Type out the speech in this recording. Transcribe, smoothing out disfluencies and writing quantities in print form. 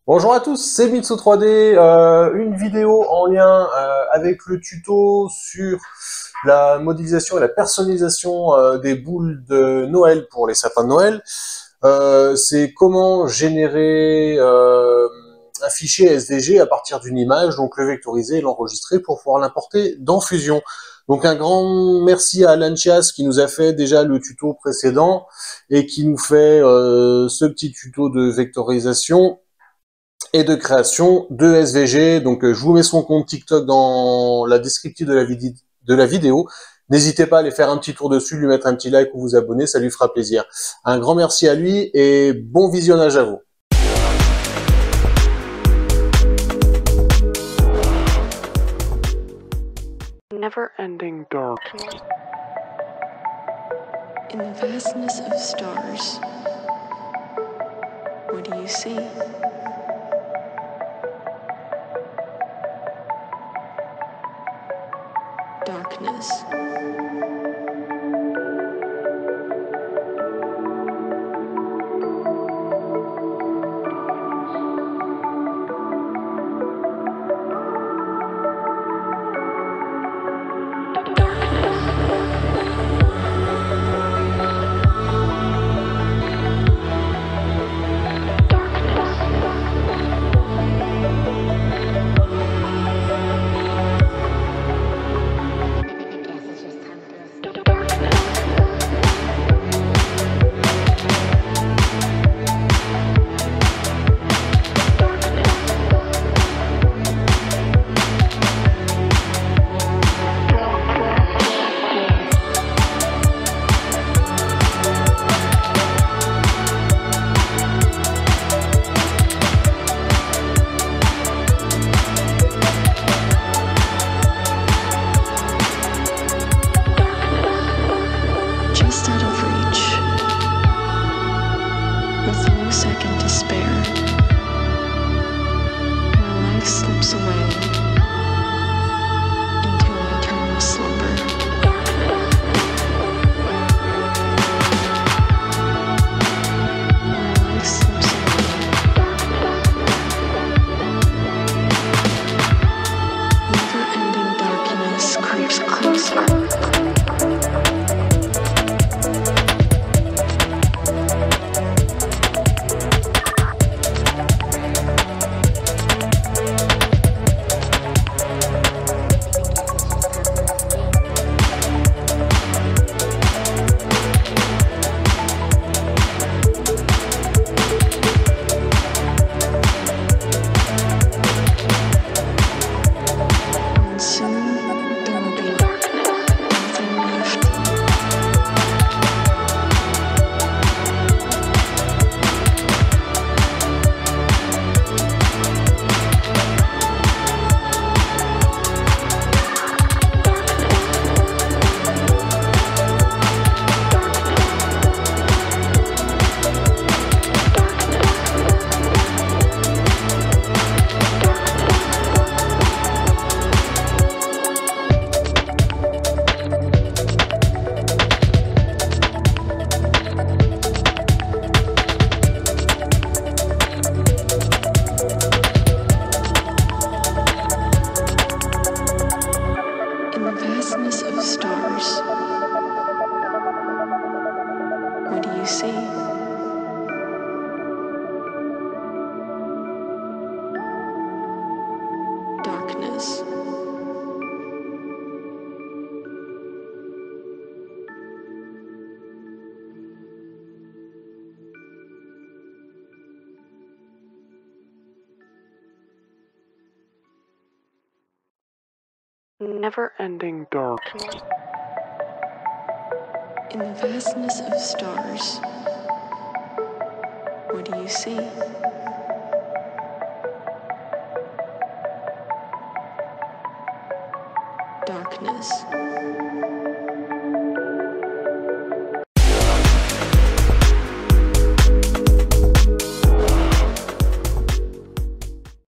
Bonjour à tous, c'est Mitsu 3D, une vidéo en lien avec le tuto sur la modélisation et la personnalisation des boules de Noël pour les sapins de Noël. C'est comment générer un fichier SVG à partir d'une image, donc le vectoriser et l'enregistrer pour pouvoir l'importer dans Fusion. Donc un grand merci à Alan Chias qui nous a fait déjà le tuto précédent et qui nous fait ce petit tuto de vectorisation et de création de SVG. Donc je vous mets son compte TikTok dans la descriptive de la vidéo. N'hésitez pas à aller faire un petit tour dessus, lui mettre un petit like ou vous abonner, ça lui fera plaisir. Un grand merci à lui et bon visionnage à vous. Never-ending darkness. In the vastness of stars, what do you see? Darkness. Just out of reach, with no second to spare, my life slips away into an eternal slumber. My life slips away. Never-ending darkness creeps closer. Of stars, what do you see? Darkness. Never-ending darkness. In the vastness of stars, what do you see? Darkness.